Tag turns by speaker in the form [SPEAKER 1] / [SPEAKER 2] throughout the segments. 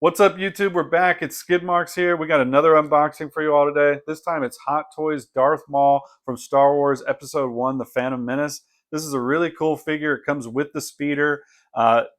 [SPEAKER 1] What's up, YouTube? We're back. It's Skid Marks here. We got another unboxing for you all today. This time it's Hot Toys Darth Maul from Star Wars Episode 1, The Phantom Menace. This is a really cool figure. It comes with the speeder.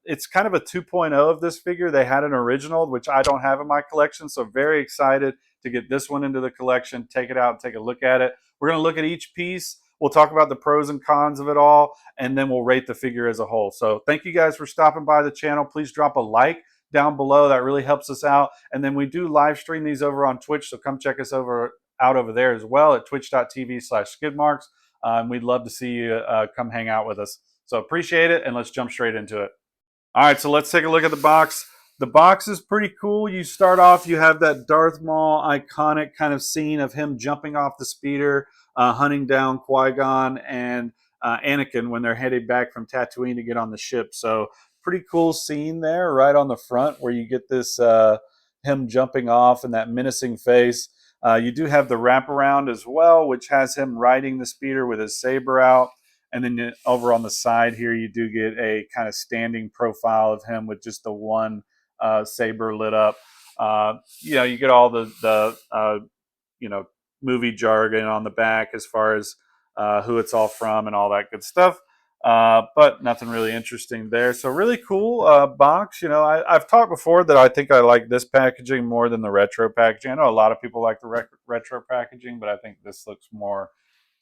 [SPEAKER 1] It's kind of a 2.0 of this figure. They had an original, which I don't have in my collection, so very excited to get this one into the collection, take it out and take a look at it. We're going to look at each piece. We'll talk about the pros and cons of it all, and then we'll rate the figure as a whole. So thank you guys for stopping by the channel. Please drop a like down below. That really helps us out. And then we do live stream these over on Twitch, so come check us out over there as well at twitch.tv/skidmarks. And we'd love to see you come hang out with us. So appreciate it, and let's jump straight into it. All right, so let's take a look at the box. The box is pretty cool. You start off, you have that Darth Maul iconic kind of scene of him jumping off the speeder, hunting down Qui-Gon and Anakin when they're headed back from Tatooine to get on the ship. So pretty cool scene there right on the front where you get this him jumping off and that menacing face. You do have the wraparound as well, which has him riding the speeder with his saber out. And then over on the side here, you do get a kind of standing profile of him with just the one saber lit up. You get all the movie jargon on the back as far as who it's all from and all that good stuff. But nothing really interesting there. So really cool box. I've talked before that I think I like this packaging more than the retro packaging. I know a lot of people like the retro packaging, but I think this looks more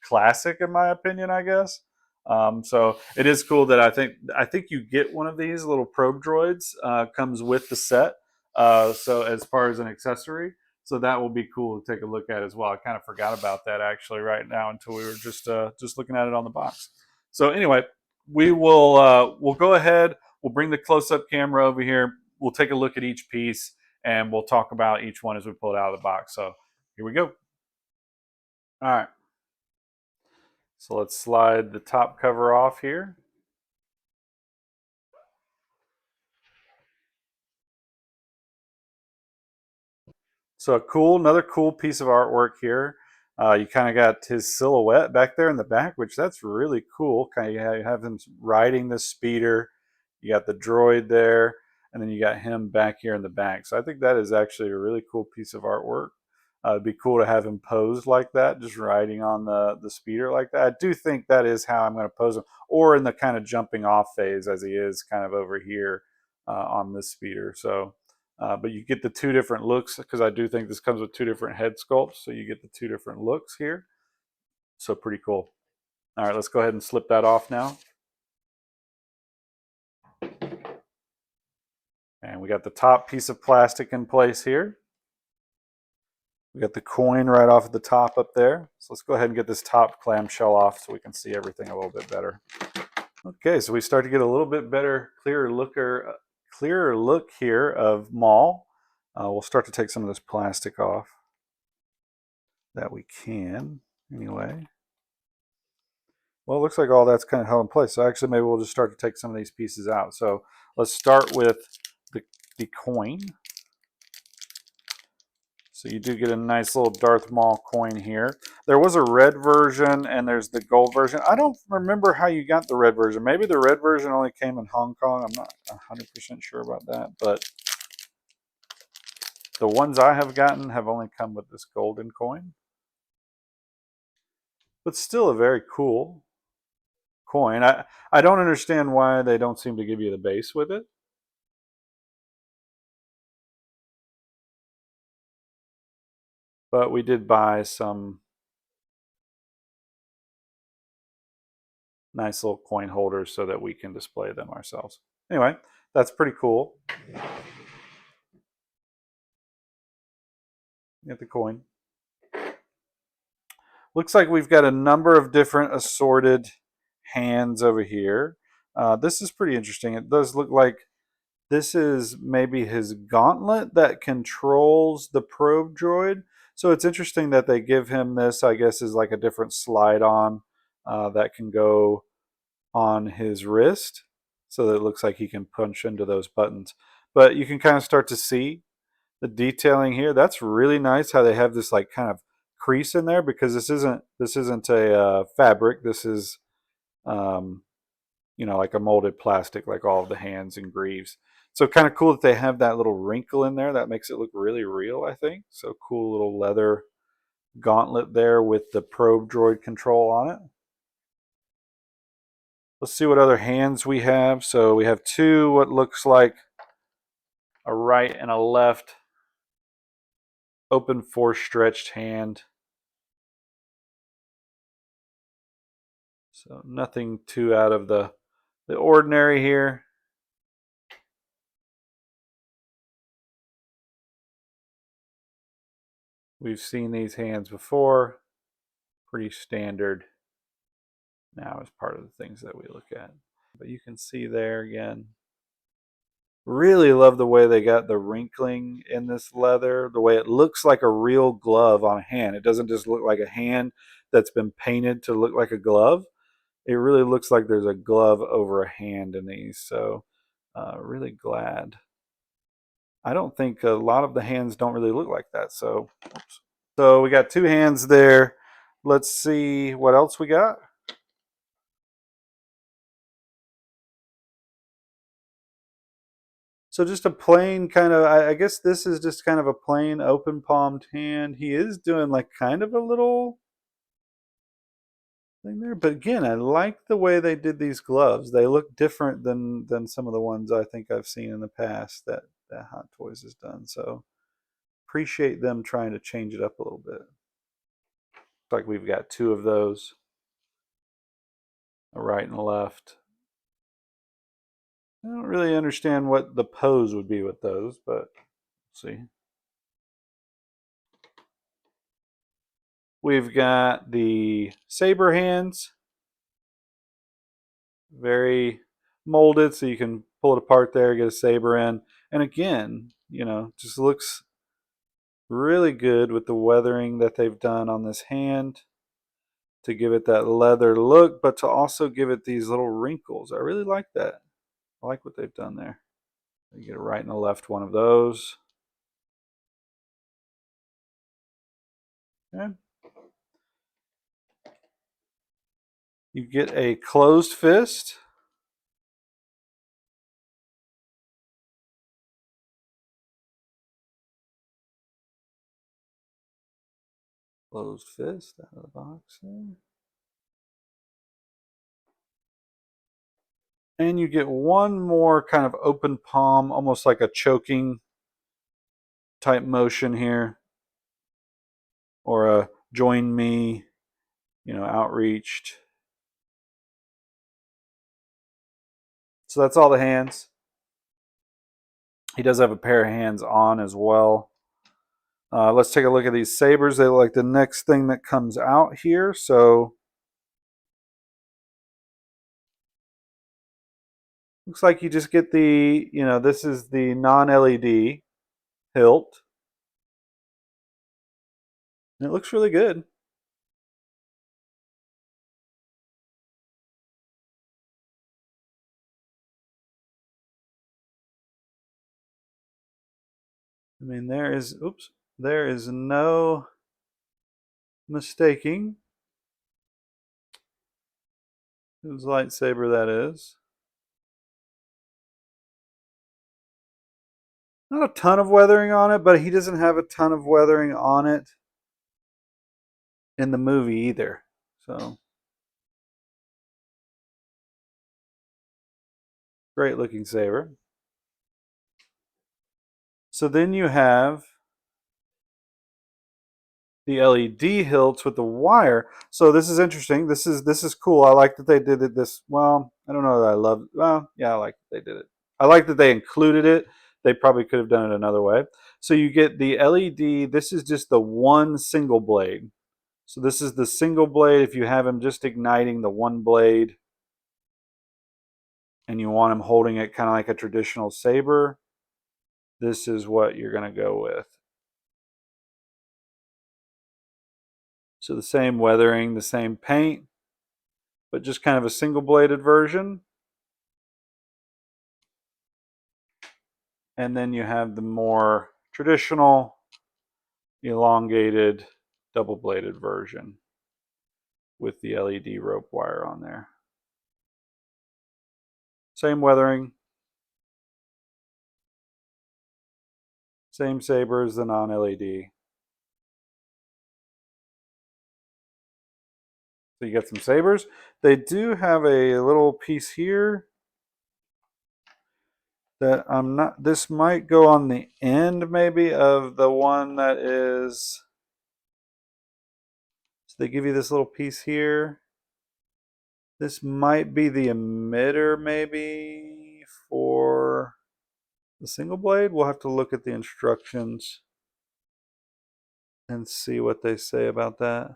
[SPEAKER 1] classic in my opinion, I guess. So it is cool that I think you get one of these little probe droids comes with the set. So as far as an accessory, so that will be cool to take a look at as well. I kind of forgot about that actually right now until we were just looking at it on the box. So anyway, we'll go ahead. We'll bring the close-up camera over here. We'll take a look at each piece and we'll talk about each one as we pull it out of the box. So here we go. All right. So let's slide the top cover off here. So another cool piece of artwork here. You kind of got his silhouette back there in the back, which that's really cool. Kind of you have him riding the speeder. You got the droid there, and then you got him back here in the back. So I think that is actually a really cool piece of artwork. It'd be cool to have him pose like that, just riding on the speeder like that. I do think that is how I'm going to pose him, or in the kind of jumping off phase as he is kind of over here on this speeder. So, but you get the two different looks because I do think this comes with two different head sculpts. So you get the two different looks here. So pretty cool. All right, let's go ahead and slip that off now. And we got the top piece of plastic in place here. We got the coin right off at the top up there. So let's go ahead and get this top clamshell off so we can see everything a little bit better. Okay, so we start to get a little bit better, clearer look here of Maul. We'll start to take some of this plastic off that we can anyway. Well, it looks like all that's kind of held in place. So actually maybe we'll just start to take some of these pieces out. So let's start with the coin. So you do get a nice little Darth Maul coin here. There was a red version and there's the gold version. I don't remember how you got the red version. Maybe the red version only came in Hong Kong. I'm not 100% sure about that. But the ones I have gotten have only come with this golden coin. But still a very cool coin. I don't understand why they don't seem to give you the base with it. But we did buy some nice little coin holders so that we can display them ourselves. Anyway, that's pretty cool. Get the coin. Looks like we've got a number of different assorted hands over here. This is pretty interesting. It does look like this is maybe his gauntlet that controls the probe droid. So it's interesting that they give him this, I guess, is like a different slide on that can go on his wrist. So that it looks like he can punch into those buttons. But you can kind of start to see the detailing here. That's really nice how they have this like kind of crease in there, because this isn't a fabric. This is like a molded plastic, like all of the hands and greaves. So kind of cool that they have that little wrinkle in there. That makes it look really real, I think. So cool little leather gauntlet there with the probe droid control on it. Let's see what other hands we have. So we have two, what looks like a right and a left open force stretched hand. So nothing too out of the ordinary here. We've seen these hands before. Pretty standard now as part of the things that we look at. But you can see there again. Really love the way they got the wrinkling in this leather, the way it looks like a real glove on a hand. It doesn't just look like a hand that's been painted to look like a glove. It really looks like there's a glove over a hand in these. So really glad. I don't think a lot of the hands don't really look like that. So, oops. So we got two hands there. Let's see what else we got. So just a plain kind of, I guess this is just kind of a plain open palmed hand. He is doing like kind of a little thing there. But again, I like the way they did these gloves. They look different than some of the ones I think I've seen in the past that Hot Toys has done. So appreciate them trying to change it up a little bit. Looks like we've got two of those, a right and a left. I don't really understand what the pose would be with those, but we'll see. We've got the saber hands, very molded, so you can pull it apart there, get a saber in. And again, you know, just looks really good with the weathering that they've done on this hand to give it that leather look, but to also give it these little wrinkles. I really like that. I like what they've done there. You get a right and a left one of those. Okay. You get a closed fist. Closed fist out of the box there. And you get one more kind of open palm, almost like a choking type motion here, or a join me, you know, outreached. So that's all the hands. He does have a pair of hands on as well. Let's take a look at these sabers. They look like the next thing that comes out here. So looks like you just get the, you know, this is the non-LED hilt. And it looks really good. I mean, there is no mistaking whose lightsaber that is. Not a ton of weathering on it, but he doesn't have a ton of weathering on it in the movie either. So great looking saber. So then you have the LED hilts with the wire. So this is interesting. This is cool. I like that they did it this. Well, I don't know that I love. Well, yeah, I like that they did it. I like that they included it. They probably could have done it another way. So you get the LED. This is just the one single blade. So this is the single blade. If you have him just igniting the one blade, and you want him holding it kind of like a traditional saber, this is what you're going to go with. So the same weathering, the same paint, but just kind of a single bladed version. And then you have the more traditional, elongated, double bladed version with the LED rope wire on there. Same weathering. Same saber as the non-LED. So you got some sabers. They do have a little piece here that I'm not, this might go on the end maybe of the one that is, so they give you this little piece here. This might be the emitter maybe for the single blade. We'll have to look at the instructions and see what they say about that.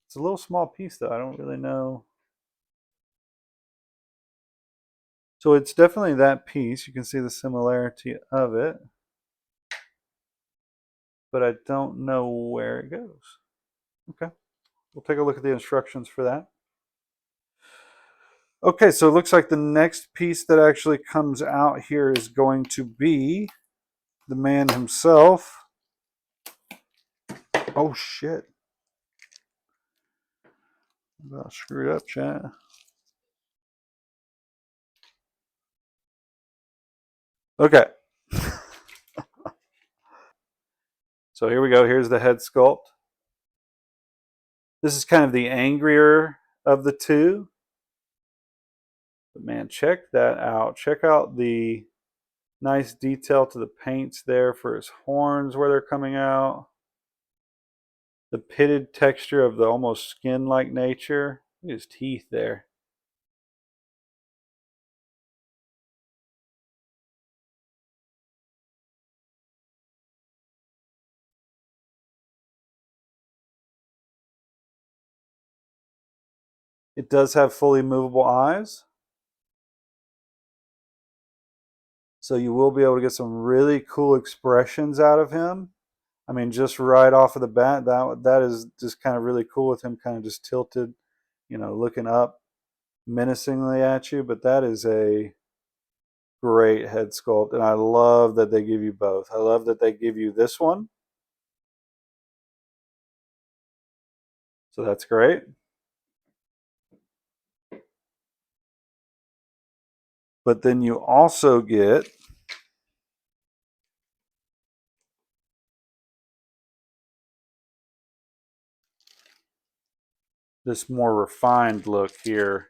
[SPEAKER 1] It's a little small piece though, I don't really know. So it's definitely that piece. You can see the similarity of it, but I don't know where it goes. Okay, we'll take a look at the instructions for that. Okay, so it looks like the next piece that actually comes out here is going to be the man himself. Oh shit. I screwed up, chat. Okay. So here we go. Here's the head sculpt. This is kind of the angrier of the two. But man, check that out. Check out the nice detail to the paints there for his horns where they're coming out. The pitted texture of the almost skin-like nature. Look at his teeth there. It does have fully movable eyes. So you will be able to get some really cool expressions out of him. I mean, just right off of the bat, that is just kind of really cool with him kind of just tilted, looking up menacingly at you. But that is a great head sculpt, and I love that they give you both. I love that they give you this one. So that's great. But then you also get this more refined look here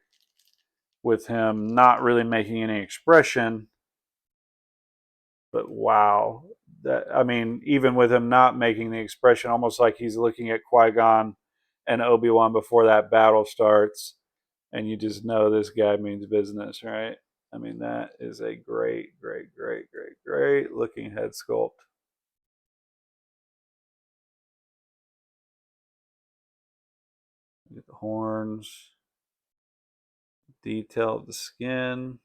[SPEAKER 1] with him not really making any expression. But wow, I mean, even with him not making the expression, almost like he's looking at Qui-Gon and Obi-Wan before that battle starts, and you just know this guy means business, right? I mean, that is a great, great, great, great, great looking head sculpt. Get the horns, detail of the skin.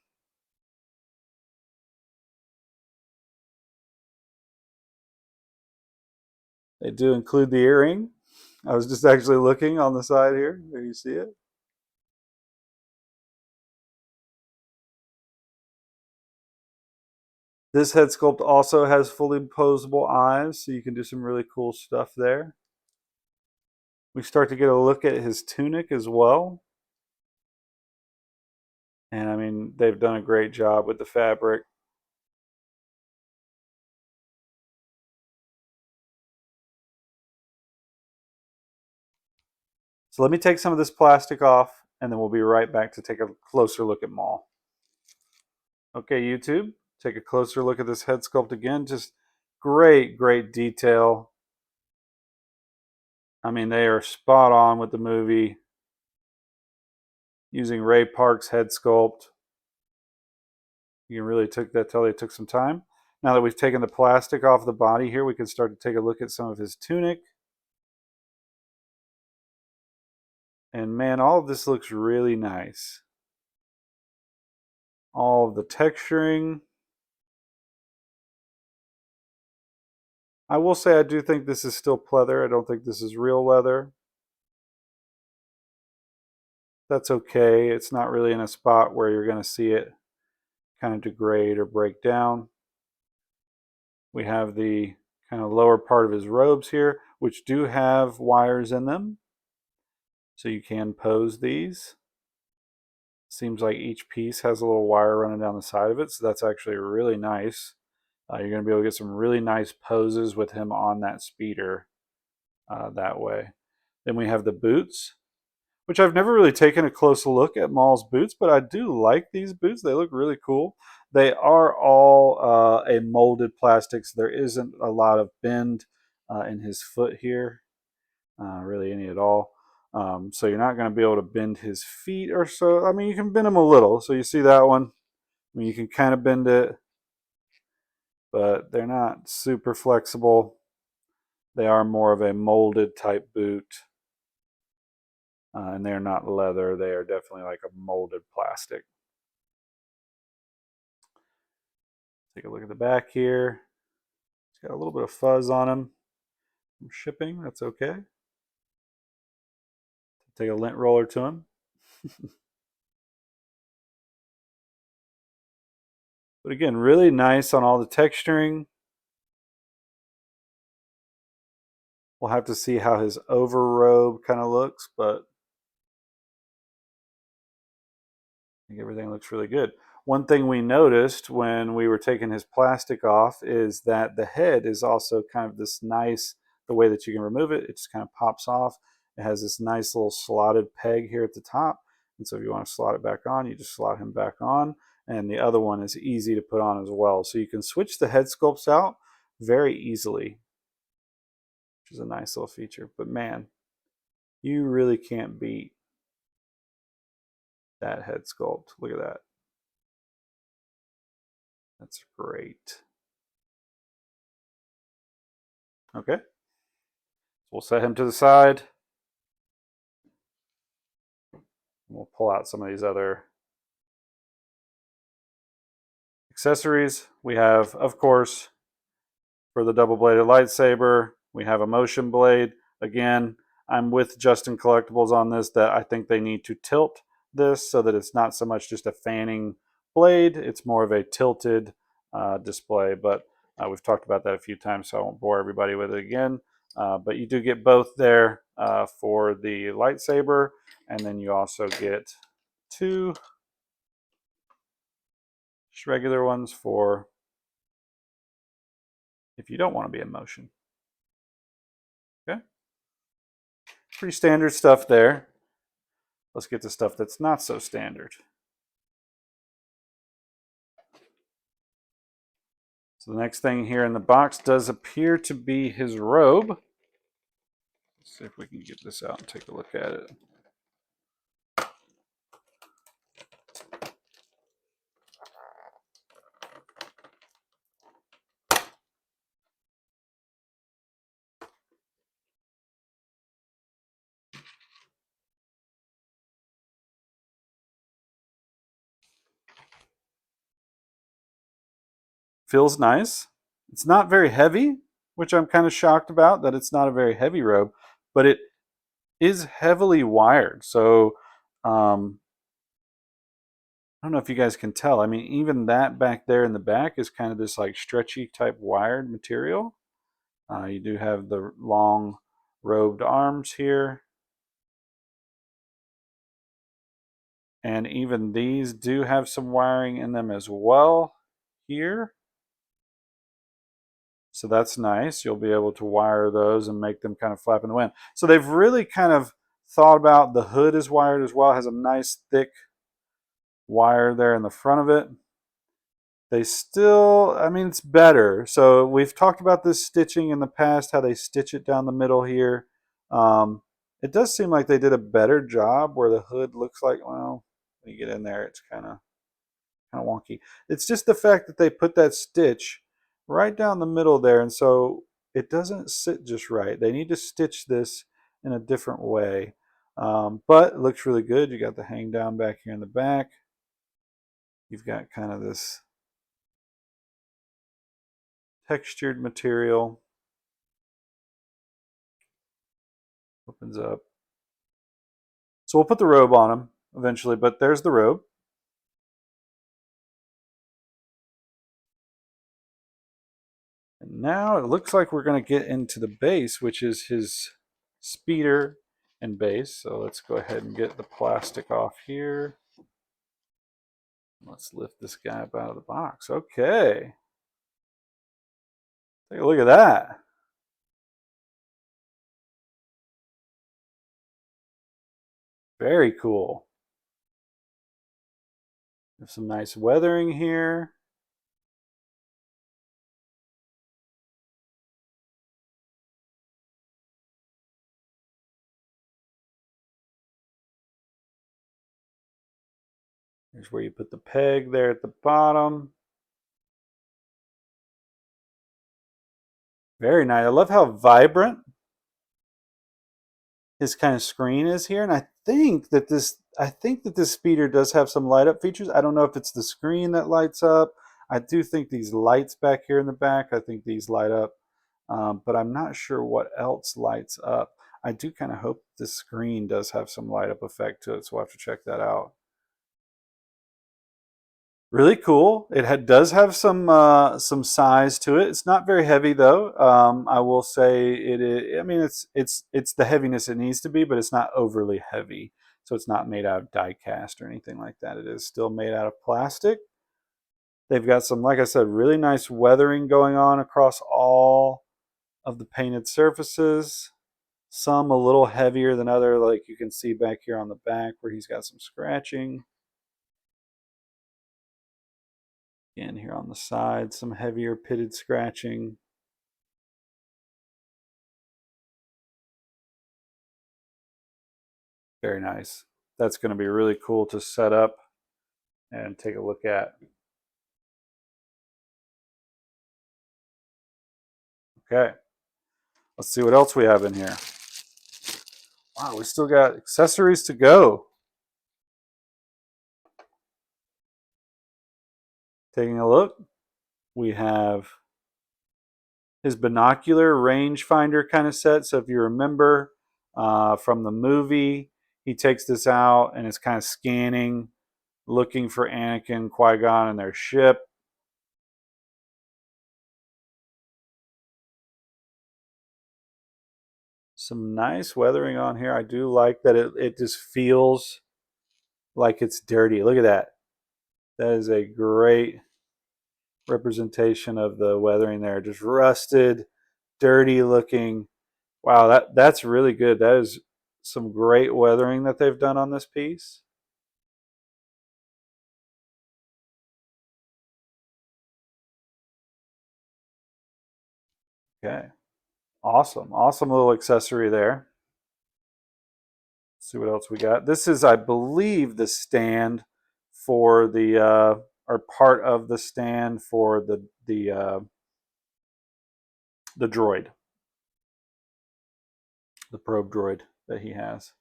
[SPEAKER 1] They do include the earring. I was just actually looking on the side here. There you see it. This head sculpt also has fully posable eyes, so you can do some really cool stuff there. We start to get a look at his tunic as well. And I mean, they've done a great job with the fabric. So let me take some of this plastic off, and then we'll be right back to take a closer look at Maul. Okay, YouTube, take a closer look at this head sculpt again. Just great, great detail. I mean, they are spot on with the movie using Ray Park's head sculpt. You can really tell they took some time. Now that we've taken the plastic off the body here, we can start to take a look at some of his tunic. And man, all of this looks really nice. All of the texturing. I will say I do think this is still pleather. I don't think this is real leather. That's okay. It's not really in a spot where you're going to see it kind of degrade or break down. We have the kind of lower part of his robes here, which do have wires in them. So you can pose these. Seems like each piece has a little wire running down the side of it, so that's actually really nice. You're going to be able to get some really nice poses with him on that speeder that way. Then we have the boots, which I've never really taken a close look at Maul's boots, but I do like these boots. They look really cool. They are all a molded plastic, so there isn't a lot of bend in his foot here, really any at all. So you're not going to be able to bend his feet or so. I mean, you can bend them a little. So you see that one? I mean, you can kind of bend it, but they're not super flexible. They are more of a molded type boot. And they're not leather. They are definitely like a molded plastic. Take a look at the back here. It's got a little bit of fuzz on them from shipping. That's okay. Take a lint roller to them. But again, really nice on all the texturing. We'll have to see how his overrobe kind of looks, but I think everything looks really good. One thing we noticed when we were taking his plastic off is that the head is also kind of this nice, the way that you can remove it, it just kind of pops off. It has this nice little slotted peg here at the top. And so if you want to slot it back on, you just slot him back on. And the other one is easy to put on as well. So you can switch the head sculpts out very easily, which is a nice little feature. But man, you really can't beat that head sculpt. Look at that. That's great. Okay. We'll set him to the side. We'll pull out some of these other accessories. We have, of course, for the double-bladed lightsaber, we have a motion blade. Again, I'm with Justin Collectibles on this, that I think they need to tilt this so that it's not so much just a fanning blade. It's more of a tilted display, but we've talked about that a few times, so I won't bore everybody with it again. But you do get both there for the lightsaber, and then you also get two just regular ones for if you don't want to be in motion. Okay, pretty standard stuff there. Let's get to stuff that's not so standard. So the next thing here in the box does appear to be his robe. Let's see if we can get this out and take a look at it. Feels nice. It's not very heavy, which I'm kind of shocked about, that it's not a very heavy robe, but it is heavily wired. So I don't know if you guys can tell. I mean, even that back there in the back is kind of this like stretchy type wired material. You do have the long robed arms here. And even these do have some wiring in them as well here. So that's nice. You'll be able to wire those and make them kind of flap in the wind. So they've really kind of thought about the hood is wired as well. It has a nice thick wire there in the front of it. They still, I mean, it's better. So we've talked about this stitching in the past, how they stitch it down the middle here. It does seem like they did a better job where the hood looks like, well, when you get in there, it's kind of wonky. It's just the fact that they put that stitch right down the middle there, and so it doesn't sit just right. They need to stitch this in a different way. But it looks really good. You got the hang down back here in the back. You've got kind of this textured material. Opens up. So we'll put the robe on him eventually, but there's the robe. And now it looks like we're going to get into the base, which is his speeder and base. So let's go ahead and get the plastic off here. Let's lift this guy up out of the box. Okay. Take a look at that. Very cool. There's some nice weathering here. Here's where you put the peg there at the bottom. Very nice. I love how vibrant his kind of screen is here, and I think that this speeder does have some light up features. I don't know if it's the screen that lights up. I do think these lights back here in the back, I think these light up, but I'm not sure what else lights up. I do kind of hope the screen does have some light up effect to it, so we'll have to check that out. Really cool. Does have some size to it. It's not very heavy though. I will say it is. I mean, it's the heaviness it needs to be, but it's not overly heavy. So it's not made out of die cast or anything like that. It is still made out of plastic. They've got some, like I said, really nice weathering going on across all of the painted surfaces. Some a little heavier than other, like you can see back here on the back where he's got some scratching. Again, here on the side, some heavier pitted scratching. Very nice. That's going to be really cool to set up and take a look at. Okay, let's see what else we have in here. Wow, we still got accessories to go. Taking a look, we have his binocular rangefinder kind of set. So if you remember from the movie, he takes this out and is kind of scanning, looking for Anakin, Qui-Gon, and their ship. Some nice weathering on here. I do like that it just feels like it's dirty. Look at that. That is a great representation of the weathering there. Just rusted, dirty looking. Wow, that's really good. That is some great weathering that they've done on this piece. Okay. Awesome. Awesome little accessory there. Let's see what else we got. This is, I believe, the stand for the or part of the stand for the droid, the probe droid that he has.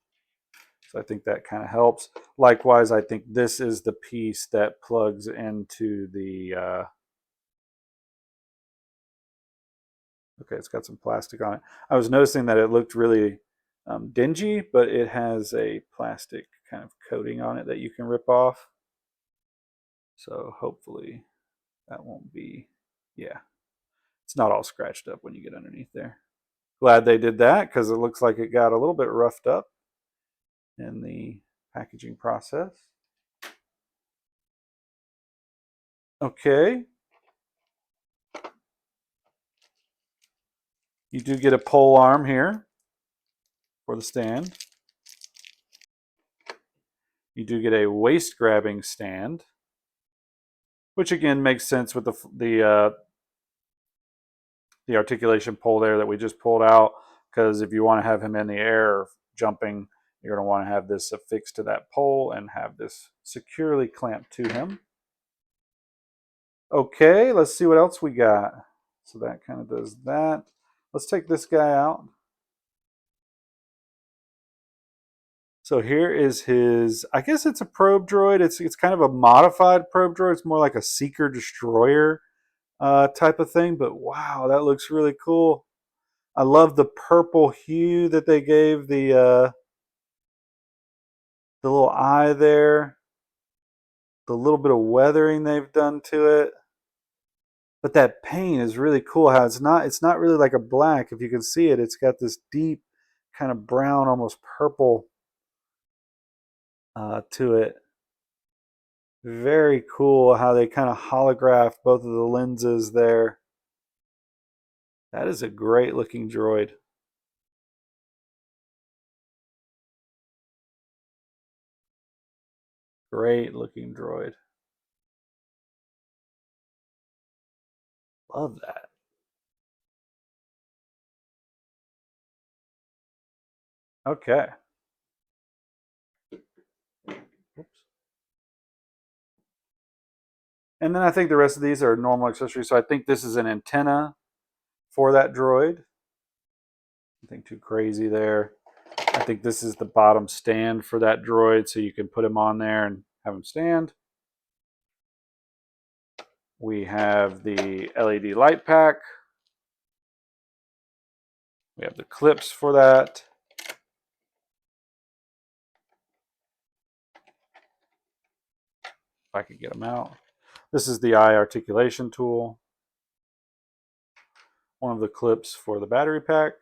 [SPEAKER 1] So I think that kind of helps. Likewise, I think this is the piece that plugs into the okay, it's got some plastic on it. I was noticing that it looked really dingy, but it has a plastic kind of coating on it that you can rip off. So hopefully that won't be, yeah, it's not all scratched up when you get underneath there. Glad they did that because it looks like it got a little bit roughed up in the packaging process. Okay. You do get a pole arm here for the stand. You do get a waist grabbing stand, which again makes sense with the articulation pole there that we just pulled out, because if you want to have him in the air or jumping, you're going to want to have this affixed to that pole and have this securely clamped to him. Okay, let's see what else we got. So that kind of does that. Let's take this guy out. So here is his, I guess it's a probe droid. It's kind of a modified probe droid. It's more like a seeker destroyer type of thing. But wow, that looks really cool. I love the purple hue that they gave the little eye there. The little bit of weathering they've done to it. But that paint is really cool. How it's not really like a black. If you can see it, it's got this deep kind of brown, almost purple to it. Very cool how they kind of holograph both of the lenses there. That is a great looking droid. Great looking droid. Love that. Okay. Oops. And then I think the rest of these are normal accessories. So I think this is an antenna for that droid. Nothing too crazy there. I think this is the bottom stand for that droid, so you can put him on there and have him stand. We have the LED light pack. We have the clips for that. If I could get them out. This is the eye articulation tool. One of the clips for the battery pack.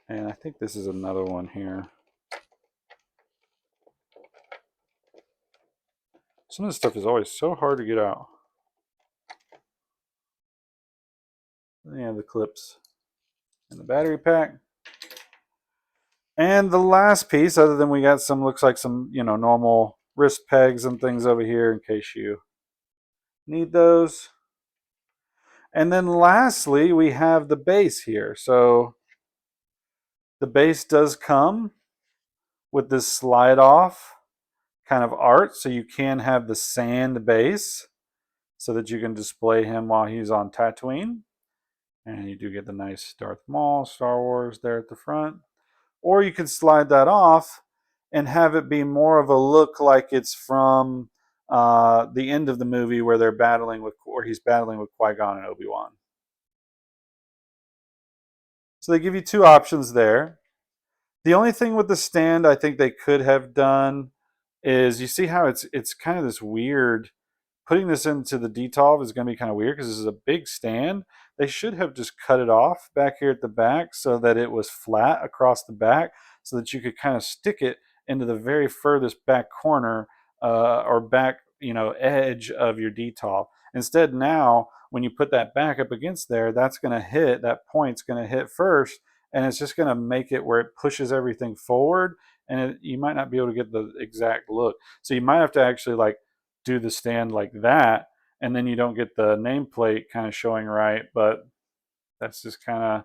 [SPEAKER 1] And I think this is another one here. Some of this stuff is always so hard to get out. Yeah, the clips and the battery pack. And the last piece, other than we got some, looks like some, normal wrist pegs and things over here in case you need those. And then lastly, we have the base here. So the base does come with this slide off kind of art. So you can have the sand base so that you can display him while he's on Tatooine. And you do get the nice Darth Maul, Star Wars there at the front. Or you can slide that off and have it be more of a look like it's from the end of the movie where they're battling with, or he's battling with Qui-Gon and Obi-Wan. So they give you two options there. The only thing with the stand I think they could have done is, you see how it's kind of this weird, putting this into the detolve is going to be kind of weird because this is a big stand. They should have just cut it off back here at the back so that it was flat across the back, so that you could kind of stick it into the very furthest back corner or back edge of your detolve. Instead, now when you put that back up against there, that's going to hit, that point's going to hit first, and it's just going to make it where it pushes everything forward, and you might not be able to get the exact look. So you might have to actually like do the stand like that, and then you don't get the nameplate kind of showing right. But that's just kind of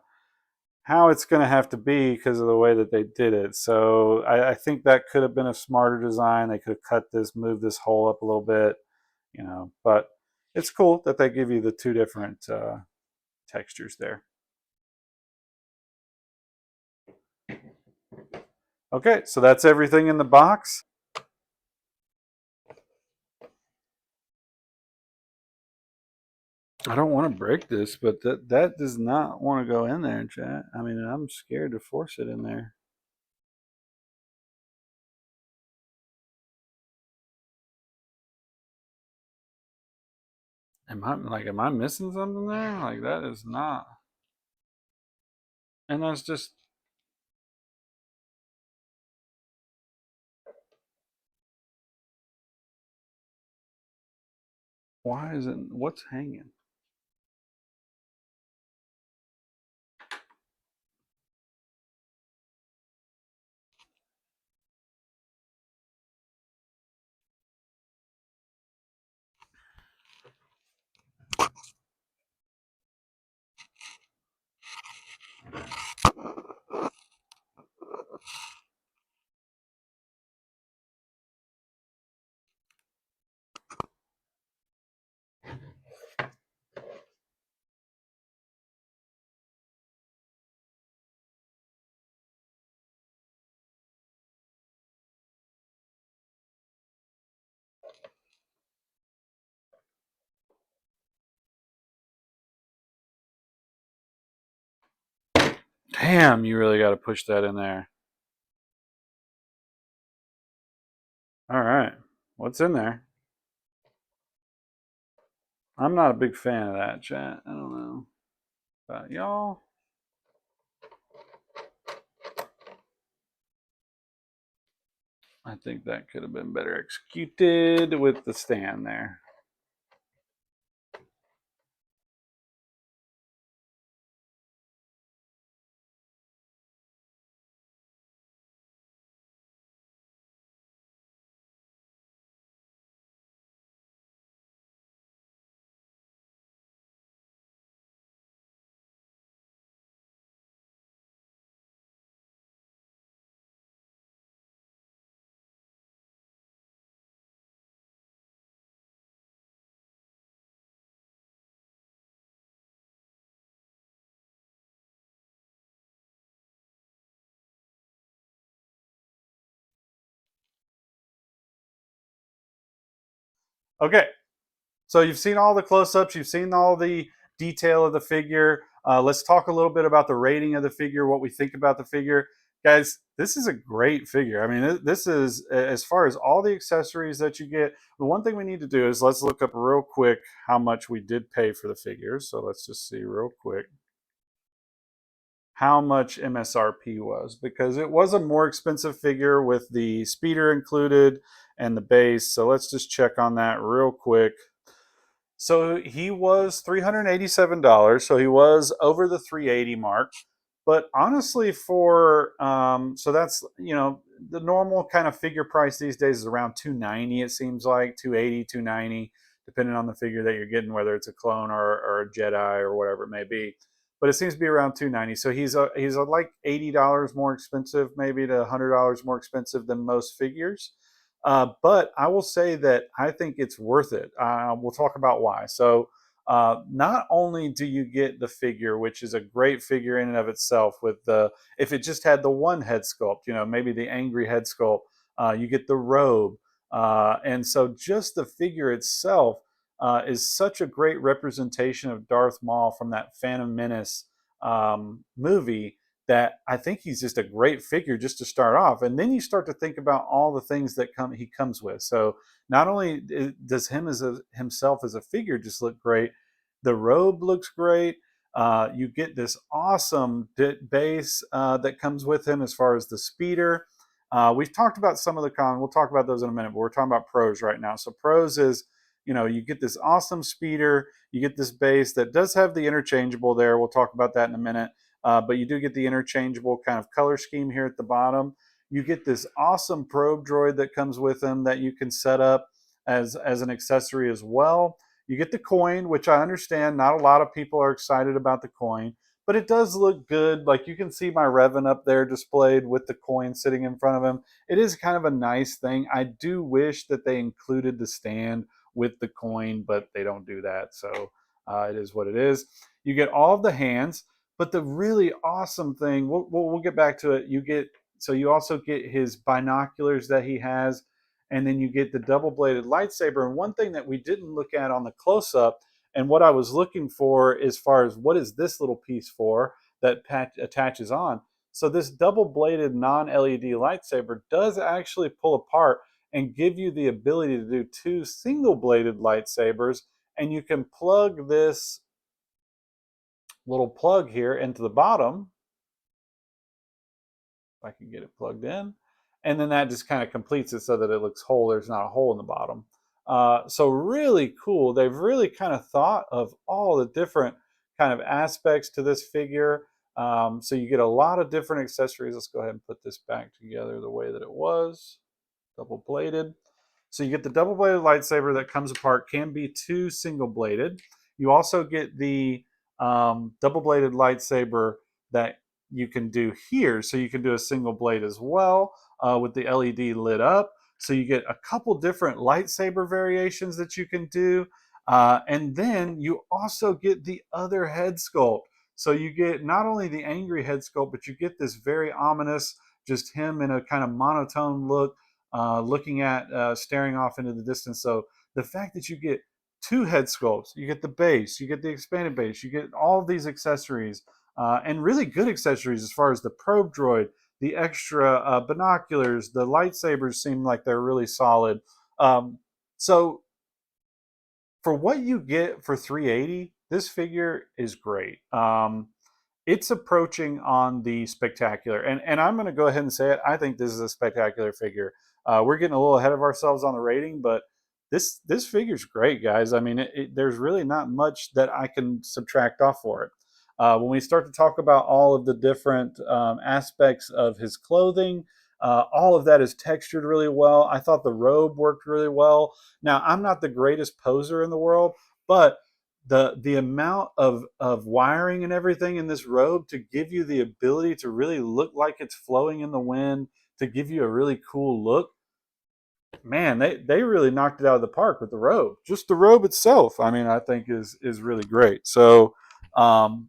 [SPEAKER 1] how it's going to have to be because of the way that they did it. So I think that could have been a smarter design. They could have cut this, moved this hole up a little bit, but it's cool that they give you the two different textures there. Okay, so that's everything in the box. I don't want to break this, but that does not want to go in there, chat. I mean, I'm scared to force it in there. Am I missing something there? Like that is not. And that's just, why is it, what's hanging? Damn, you really got to push that in there. All right, what's in there? I'm not a big fan of that, chat. I don't know about y'all. I think that could have been better executed with the stand there. Okay, so you've seen all the close-ups, you've seen all the detail of the figure. Let's talk a little bit about the rating of the figure, what we think about the figure. Guys, this is a great figure. I mean, this is, as far as all the accessories that you get, the one thing we need to do is let's look up real quick how much we did pay for the figures. So let's just see real quick how much MSRP was, because it was a more expensive figure with the speeder included and the base. So let's just check on that real quick. So he was $387. So he was over the 380 mark. But honestly, so that's, the normal kind of figure price these days is around 290. It seems like 280, 290, depending on the figure that you're getting, whether it's a clone or a Jedi or whatever it may be. But it seems to be around 290. So he's like $80 more expensive, maybe to $100 more expensive than most figures. But I will say that I think it's worth it. We'll talk about why. So, not only do you get the figure, which is a great figure in and of itself, if it just had the one head sculpt, maybe the angry head sculpt, you get the robe. And so just the figure itself is such a great representation of Darth Maul from that Phantom Menace movie, that I think he's just a great figure just to start off. And then you start to think about all the things that he comes with. So not only does himself as a figure just look great, the robe looks great. You get this awesome base that comes with him as far as the speeder. We've talked about some of the cons. We'll talk about those in a minute, but we're talking about pros right now. So pros is, you get this awesome speeder. You get this base that does have the interchangeable there. We'll talk about that in a minute. But you do get the interchangeable kind of color scheme here at the bottom. You get this awesome probe droid that comes with them that you can set up as an accessory as well. You get the coin, which I understand not a lot of people are excited about the coin, but it does look good. Like, you can see my Revan up there displayed with the coin sitting in front of him. It is kind of a nice thing. I do wish that they included the stand with the coin, but they don't do that. So it is what it is. You get all of the hands. But the really awesome thing, we'll get back to it. You also get his binoculars that he has, and then you get the double-bladed lightsaber. And one thing that we didn't look at on the close-up, and what I was looking for as far as what is this little piece for that attaches on. So this double-bladed non-LED lightsaber does actually pull apart and give you the ability to do two single-bladed lightsabers, and you can plug this little plug here into the bottom, if I can get it plugged in, and then that just kind of completes it so that it looks whole. There's not a hole in the bottom. So really cool. They've really kind of thought of all the different kind of aspects to this figure. So you get a lot of different accessories. Let's go ahead and put this back together the way that it was, double bladed. So you get the double bladed lightsaber that comes apart, can be two single bladed. You also get the double bladed lightsaber that you can do here. So you can do a single blade as well with the LED lit up. So you get a couple different lightsaber variations that you can do. And then you also get the other head sculpt. So you get not only the angry head sculpt, but you get this very ominous, just him in a kind of monotone look, looking at, staring off into the distance. So the fact that you get two head sculpts, you get the base, you get the expanded base, you get all of these accessories, and really good accessories as far as the probe droid, the extra binoculars, the lightsabers seem like they're really solid. So for what you get for 380, this figure is great. It's approaching on the spectacular, and I'm going to go ahead and say it. I think this is a spectacular figure. We're getting a little ahead of ourselves on the rating, but this figure's great, guys. I mean, there's really not much that I can subtract off for it. When we start to talk about all of the different aspects of his clothing, all of that is textured really well. I thought the robe worked really well. Now, I'm not the greatest poser in the world, but the amount of wiring and everything in this robe to give you the ability to really look like it's flowing in the wind, to give you a really cool look, man, they really knocked it out of the park with the robe. Just the robe itself, I mean, I think is really great. So um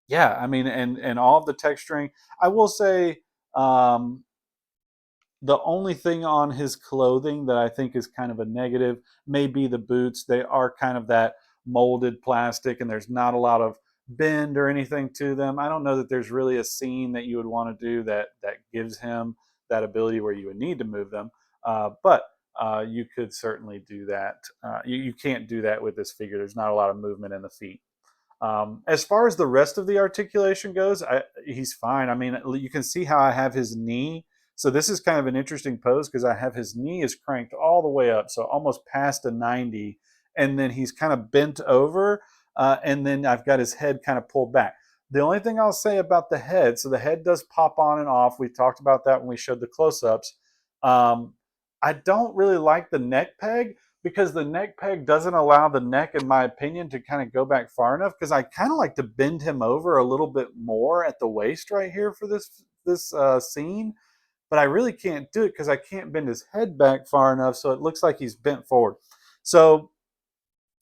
[SPEAKER 1] yeah, I mean, and all of the texturing, I will say, um The only thing on his clothing that I think is kind of a negative may be the boots. They are kind of that molded plastic, and there's not a lot of bend or anything to them. I don't know that there's really a scene that you would want to do that gives him that ability where you would need to move them. But you could certainly do that. You can't do that with this figure. There's not a lot of movement in the feet. As far as the rest of the articulation goes, he's fine. I mean, you can see how I have his knee. So this is kind of an interesting pose because I have his knee is cranked all the way up, so almost past a 90, and then he's kind of bent over, and then I've got his head kind of pulled back. The only thing I'll say about the head, so the head does pop on and off. We talked about that when we showed the close-ups. Um, I don't really like the neck peg because the neck peg doesn't allow the neck, in my opinion, to kind of go back far enough. Because I kind of like to bend him over a little bit more at the waist right here for this scene, but I really can't do it because I can't bend his head back far enough, so it looks like he's bent forward. So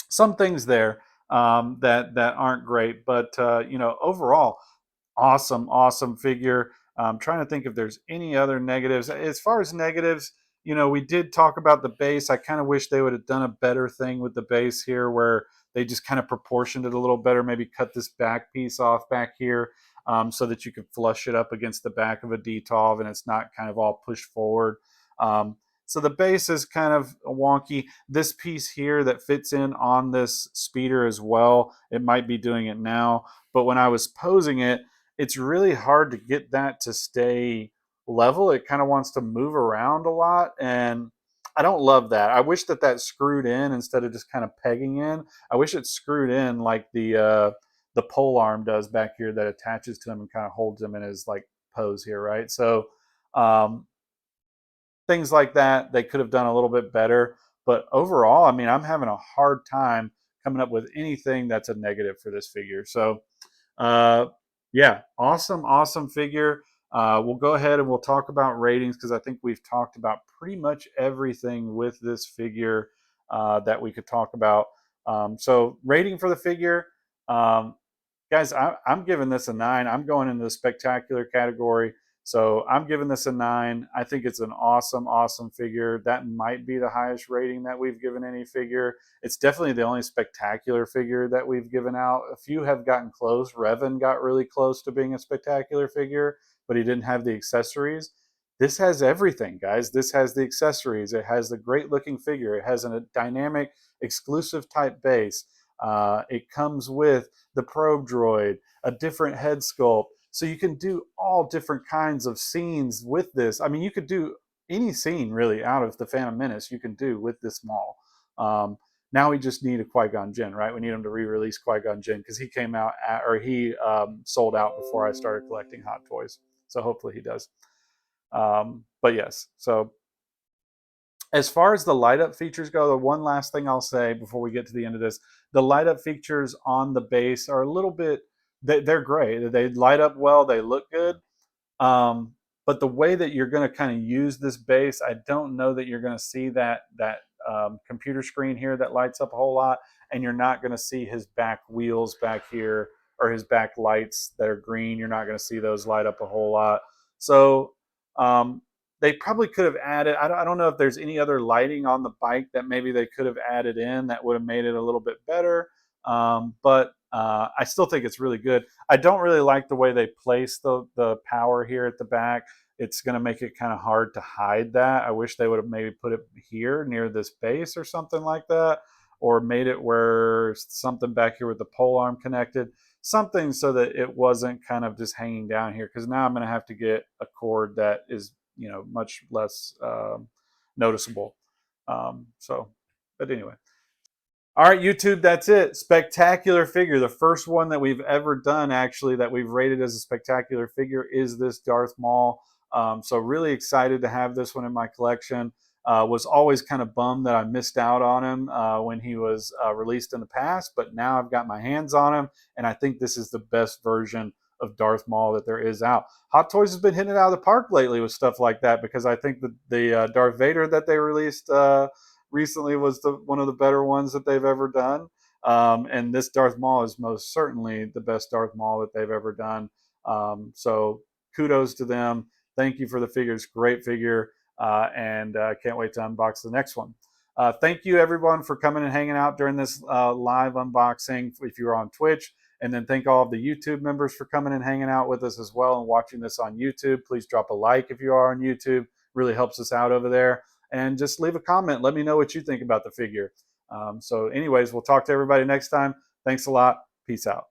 [SPEAKER 1] some things there that aren't great, but overall, awesome figure. I'm trying to think if there's any other negatives. As far as negatives, we did talk about the base. I kind of wish they would have done a better thing with the base here where they just kind of proportioned it a little better, maybe cut this back piece off back here so that you could flush it up against the back of a DTOV and it's not kind of all pushed forward. So the base is kind of wonky. This piece here that fits in on this speeder as well, it might be doing it now, but when I was posing it, it's really hard to get that to stay level. It kind of wants to move around a lot, and I don't love that. I wish that screwed in instead of just kind of pegging in. I wish it screwed in like the pole arm does back here that attaches to him and kind of holds him in his like pose here, right? So um, things like that they could have done a little bit better. But overall, I mean, I'm having a hard time coming up with anything that's a negative for this figure. So uh, yeah, awesome figure. We'll go ahead and we'll talk about ratings because I think we've talked about pretty much everything with this figure that we could talk about. So rating for the figure, um, guys, I'm giving this a 9. I'm going into the spectacular category. So I'm giving this a 9. I think it's an awesome figure. That might be the highest rating that we've given any figure. It's definitely the only spectacular figure that we've given out. A few have gotten close. Revan got really close to being a spectacular figure, but he didn't have the accessories. This has everything, guys. This has the accessories. It has the great looking figure. It has a dynamic, exclusive type base. It comes with the probe droid, a different head sculpt. So you can do all different kinds of scenes with this. I mean, you could do any scene really out of the Phantom Menace you can do with this Maul. Now we just need a Qui-Gon Jinn, right? We need him to re-release Qui-Gon Jinn because he came out or he sold out before I started collecting Hot Toys. So hopefully he does. But yes, so as far as the light up features go, the one last thing I'll say before we get to the end of this, the light up features on the base are a little bit, they're great. They light up well, they look good. Um, but the way that you're going to kind of use this base, I don't know that you're going to see that computer screen here that lights up a whole lot, and you're not going to see his back wheels back here or his back lights that are green. You're not going to see those light up a whole lot. So um, they probably could have added. I don't know if there's any other lighting on the bike that maybe they could have added in that would have made it a little bit better. But I still think it's really good. I don't really like the way they place the power here at the back. It's going to make it kind of hard to hide that. I wish they would have maybe put it here near this base or something like that, or made it where something back here with the pole arm connected, something so that it wasn't kind of just hanging down here. Because now I'm going to have to get a cord that is much less noticeable. But anyway. All right, YouTube, that's it. Spectacular figure. The first one that we've ever done, actually, that we've rated as a spectacular figure is this Darth Maul. So really excited to have this one in my collection. Was always kind of bummed that I missed out on him when he was released in the past, but now I've got my hands on him, and I think this is the best version of Darth Maul that there is out. Hot Toys has been hitting it out of the park lately with stuff like that because I think the Darth Vader that they released recently was one of the better ones that they've ever done. And this Darth Maul is most certainly the best Darth Maul that they've ever done. So kudos to them. Thank you for the figures. Great figure. and can't wait to unbox the next one. Thank you everyone for coming and hanging out during this live unboxing if you're on Twitch. And then thank all of the YouTube members for coming and hanging out with us as well and watching this on YouTube. Please drop a like if you are on YouTube. Really helps us out over there. And just leave a comment. Let me know what you think about the figure. So anyways, we'll talk to everybody next time. Thanks a lot. Peace out.